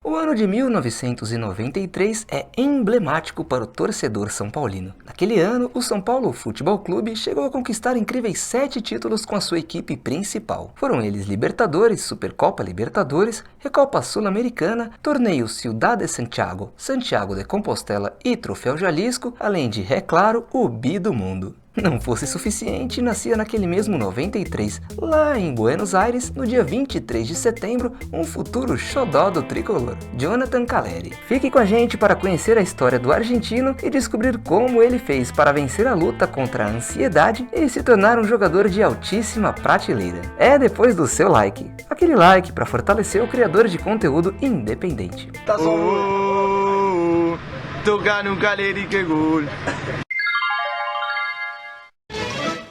O ano de 1993 é emblemático para o torcedor são paulino. Naquele ano, o São Paulo Futebol Clube chegou a conquistar incríveis 7 títulos com a sua equipe principal. Foram eles Libertadores, Supercopa Libertadores, Recopa Sul-Americana, Torneio Ciudad de Santiago, Santiago de Compostela e Troféu Jalisco, além de, é claro, o Bi do Mundo. Não fosse suficiente, nascia naquele mesmo 93, lá em Buenos Aires, no dia 23 de setembro, um futuro xodó do tricolor, Jonathan Calleri. Fique com a gente para conhecer a história do argentino e descobrir como ele fez para vencer a luta contra a ansiedade e se tornar um jogador de altíssima prateleira. É depois do seu like, aquele like para fortalecer o criador de conteúdo independente. Tá só tocar no Calleri que gol.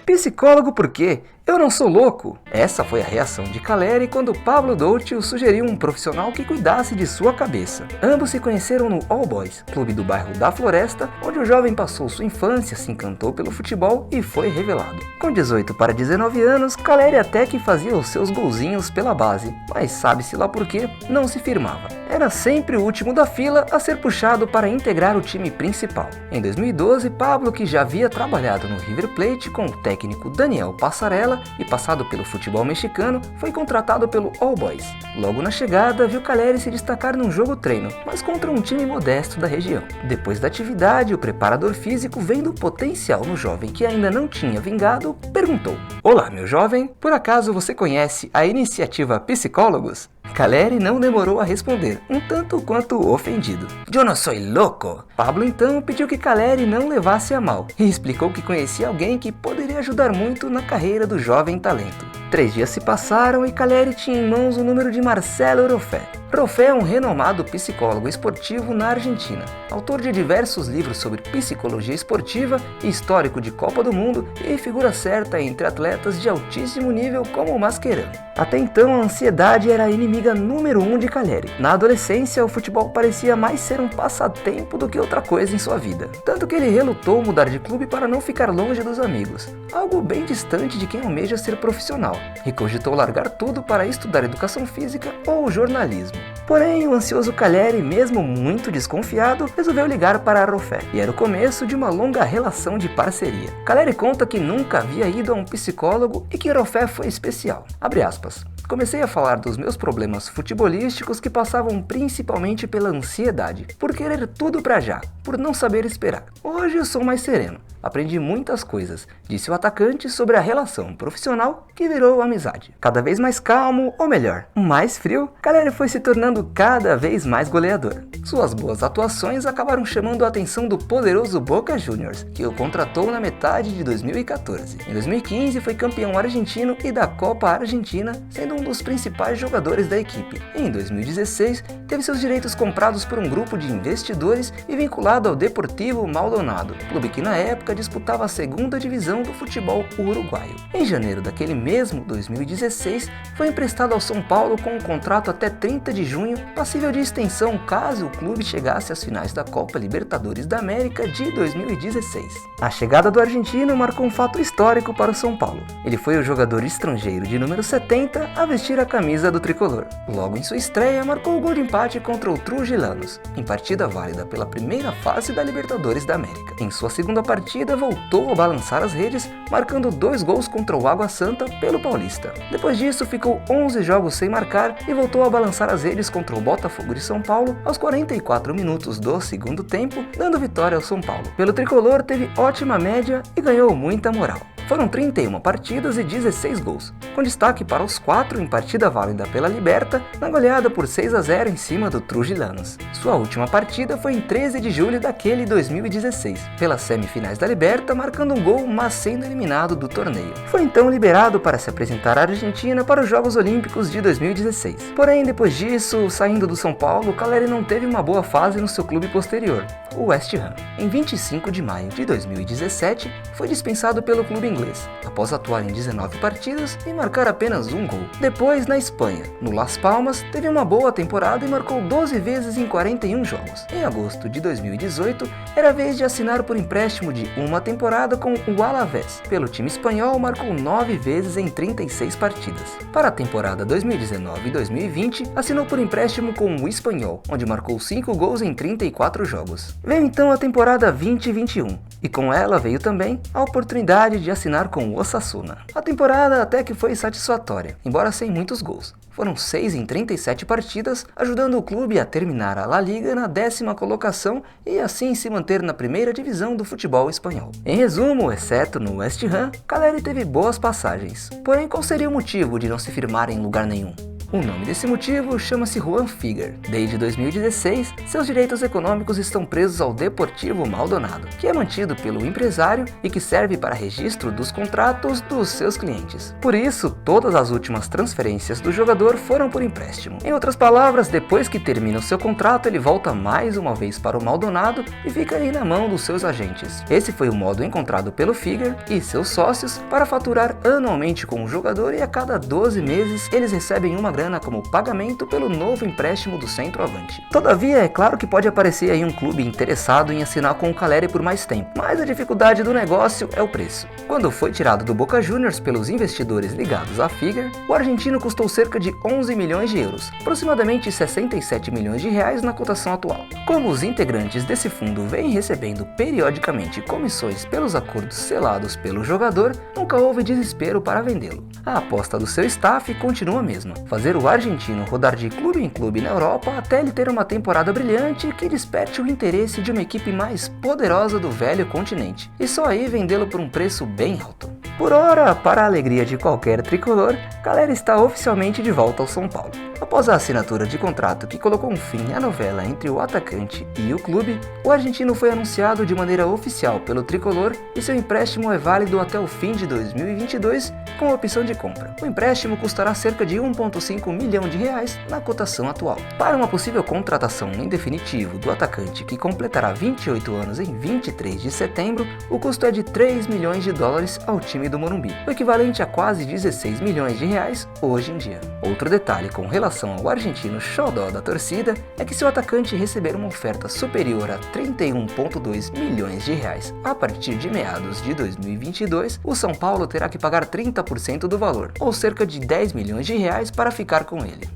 Psicólogo por quê? Eu não sou louco! Essa foi a reação de Calleri quando Pablo Doutio sugeriu um profissional que cuidasse de sua cabeça. Ambos se conheceram no All Boys, clube do bairro da Floresta, onde o jovem passou sua infância, se encantou pelo futebol e foi revelado. Com 18 para 19 anos, Calleri até que fazia os seus golzinhos pela base, mas sabe-se lá por quê, não se firmava. Era sempre o último da fila a ser puxado para integrar o time principal. Em 2012, Pablo, que já havia trabalhado no River Plate com o técnico Daniel Passarella e passado pelo futebol mexicano, foi contratado pelo All Boys. Logo na chegada, viu Calleri se destacar num jogo-treino, mas contra um time modesto da região. Depois da atividade, o preparador físico, vendo o potencial no jovem que ainda não tinha vingado, perguntou: "Olá, meu jovem, por acaso você conhece a iniciativa Psicólogos?" Calleri não demorou a responder, um tanto quanto ofendido. "Eu não sou louco!" Pablo então pediu que Calleri não levasse a mal e explicou que conhecia alguém que poderia ajudar muito na carreira do jovem talento. 3 dias se passaram e Calleri tinha em mãos o número de Marcelo Roffé. Roffé é um renomado psicólogo esportivo na Argentina, autor de diversos livros sobre psicologia esportiva, histórico de Copa do Mundo e figura certa entre atletas de altíssimo nível como o Mascherano. Até então, a ansiedade era a inimiga número 1 de Calleri. Na adolescência, o futebol parecia mais ser um passatempo do que outra coisa em sua vida, tanto que ele relutou mudar de clube para não ficar longe dos amigos, algo bem distante de quem almeja ser profissional, e cogitou largar tudo para estudar educação física ou jornalismo. Porém, o ansioso Calleri, mesmo muito desconfiado, resolveu ligar para a Roffé, e era o começo de uma longa relação de parceria. Calleri conta que nunca havia ido a um psicólogo e que Roffé foi especial. Abre aspas. "Comecei a falar dos meus problemas futebolísticos que passavam principalmente pela ansiedade, por querer tudo pra já, por não saber esperar. Hoje eu sou mais sereno. Aprendi muitas coisas", disse o atacante sobre a relação profissional que virou amizade. Cada vez mais calmo, ou melhor, mais frio, Calleri foi se tornando cada vez mais goleador. Suas boas atuações acabaram chamando a atenção do poderoso Boca Juniors, que o contratou na metade de 2014. Em 2015 foi campeão argentino e da Copa Argentina, sendo um dos principais jogadores da equipe. Em 2016, teve seus direitos comprados por um grupo de investidores e vinculado ao Deportivo Maldonado, clube que na época disputava a segunda divisão do futebol uruguaio. Em janeiro daquele mesmo 2016, foi emprestado ao São Paulo com um contrato até 30 de junho, passível de extensão caso o clube chegasse às finais da Copa Libertadores da América de 2016. A chegada do argentino marcou um fato histórico para o São Paulo. Ele foi o jogador estrangeiro de número 70 a vestir a camisa do tricolor. Logo em sua estreia, marcou o gol de empate contra o Trujillanos, em partida válida pela primeira fase da Libertadores da América. Em sua segunda partida, voltou a balançar as redes, marcando 2 gols contra o Água Santa pelo Paulista. Depois disso, ficou 11 jogos sem marcar e voltou a balançar as redes contra o Botafogo de São Paulo aos 44 minutos do segundo tempo, dando vitória ao São Paulo. Pelo tricolor, teve ótima média e ganhou muita moral. Foram 31 partidas e 16 gols, com destaque para os 4 em partida válida pela Liberta, na goleada por 6-0 em cima do Trujillanos. Sua última partida foi em 13 de julho daquele 2016, pelas semifinais da Liberta, marcando um gol, mas sendo eliminado do torneio. Foi então liberado para se apresentar à Argentina para os Jogos Olímpicos de 2016. Porém, depois disso, saindo do São Paulo, Calleri não teve uma boa fase no seu clube posterior, o West Ham. Em 25 de maio de 2017, foi dispensado pelo clube inglês, após atuar em 19 partidas e marcar apenas um gol. Depois, na Espanha, no Las Palmas, teve uma boa temporada e marcou 12 vezes em 41 jogos. Em agosto de 2018, era a vez de assinar por empréstimo de uma temporada com o Alavés. Pelo time espanhol, marcou 9 vezes em 36 partidas. Para a temporada 2019 e 2020, assinou por empréstimo com o Espanhol, onde marcou 5 gols em 34 jogos. Veio então a temporada 2021, e com ela veio também a oportunidade de assinar com o Osasuna. A temporada até que foi satisfatória, embora sem muitos gols. Foram 6 em 37 partidas, ajudando o clube a terminar a La Liga na 10ª colocação e assim se manter na primeira divisão do futebol espanhol. Em resumo, exceto no West Ham, Caleri teve boas passagens. Porém, qual seria o motivo de não se firmar em lugar nenhum? O nome desse motivo chama-se Juan Figuer. Desde 2016, seus direitos econômicos estão presos ao Deportivo Maldonado, que é mantido pelo empresário e que serve para registro dos contratos dos seus clientes. Por isso, todas as últimas transferências do jogador foram por empréstimo. Em outras palavras, depois que termina o seu contrato, ele volta mais uma vez para o Maldonado e fica aí na mão dos seus agentes. Esse foi o modo encontrado pelo Figuer e seus sócios para faturar anualmente com o jogador, e a cada 12 meses eles recebem uma grana como pagamento pelo novo empréstimo do centroavante. Todavia, é claro que pode aparecer aí um clube interessado em assinar com o Caleri por mais tempo, mas a dificuldade do negócio é o preço. Quando foi tirado do Boca Juniors pelos investidores ligados a Figuer, o argentino custou cerca de 11 milhões de euros, aproximadamente 67 milhões de reais na cotação atual. Como os integrantes desse fundo vêm recebendo periodicamente comissões pelos acordos selados pelo jogador, nunca houve desespero para vendê-lo. A aposta do seu staff continua a mesma: fazer o argentino rodar de clube em clube na Europa até ele ter uma temporada brilhante que desperte o interesse de uma equipe mais poderosa do velho continente, e só aí vendê-lo por um preço bem alto. Por ora, para a alegria de qualquer tricolor, Caleri está oficialmente de volta ao São Paulo. Após a assinatura de contrato que colocou um fim à novela entre o atacante e o clube, o argentino foi anunciado de maneira oficial pelo tricolor e seu empréstimo é válido até o fim de 2022 com opção de compra. O empréstimo custará cerca de 1,5 milhão de reais na cotação atual. Para uma possível contratação em definitivo do atacante, que completará 28 anos em 23 de setembro, o custo é de 3 milhões de dólares ao time do Morumbi, o equivalente a quase 16 milhões de reais hoje em dia. Outro detalhe com relação ao argentino xodó da torcida é que se o atacante receber uma oferta superior a 31,2 milhões de reais a partir de meados de 2022, o São Paulo terá que pagar 30% do valor, ou cerca de 10 milhões de reais para ficar com ele.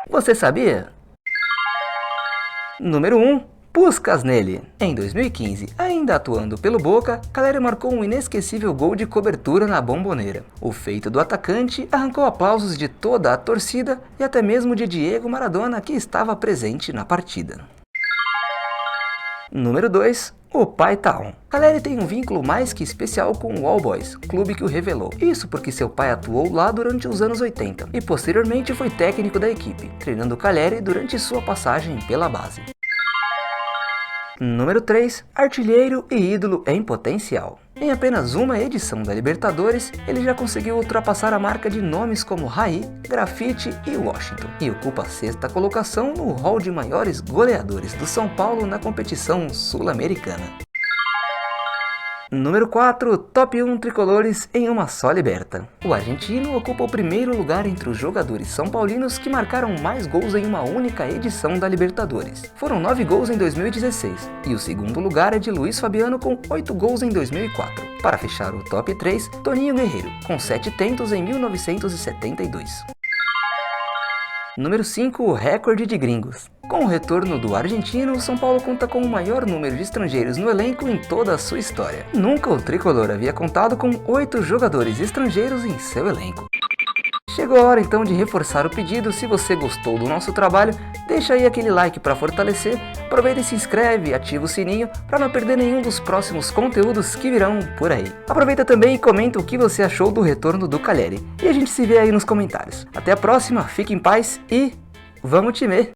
Você sabia? Número 1. Puskás nele. Em 2015, ainda atuando pelo Boca, Caleri marcou um inesquecível gol de cobertura na Bombonera. O feito do atacante arrancou aplausos de toda a torcida e até mesmo de Diego Maradona, que estava presente na partida. Número 2. O pai tá on. Caleri tem um vínculo mais que especial com o All Boys, clube que o revelou. Isso porque seu pai atuou lá durante os anos 80 e posteriormente foi técnico da equipe, treinando Caleri durante sua passagem pela base. Número 3. Artilheiro e ídolo em potencial. Em apenas uma edição da Libertadores, ele já conseguiu ultrapassar a marca de nomes como Raí, Grafite e Washington, e ocupa a 6ª colocação no hall de maiores goleadores do São Paulo na competição sul-americana. Número 4. Top 1 tricolores em uma só liberta. O argentino ocupa o primeiro lugar entre os jogadores são paulinos que marcaram mais gols em uma única edição da Libertadores. Foram 9 gols em 2016, e o segundo lugar é de Luiz Fabiano com 8 gols em 2004. Para fechar o top 3, Toninho Guerreiro, com 7 tentos em 1972. Número 5. O recorde de gringos. Com o retorno do argentino, o São Paulo conta com o maior número de estrangeiros no elenco em toda a sua história. Nunca o tricolor havia contado com 8 jogadores estrangeiros em seu elenco. Chegou a hora então de reforçar o pedido. Se você gostou do nosso trabalho, deixa aí aquele like para fortalecer, aproveita e se inscreve e ativa o sininho para não perder nenhum dos próximos conteúdos que virão por aí. Aproveita também e comenta o que você achou do retorno do Caleri, e a gente se vê aí nos comentários. Até a próxima, fique em paz e vamos time!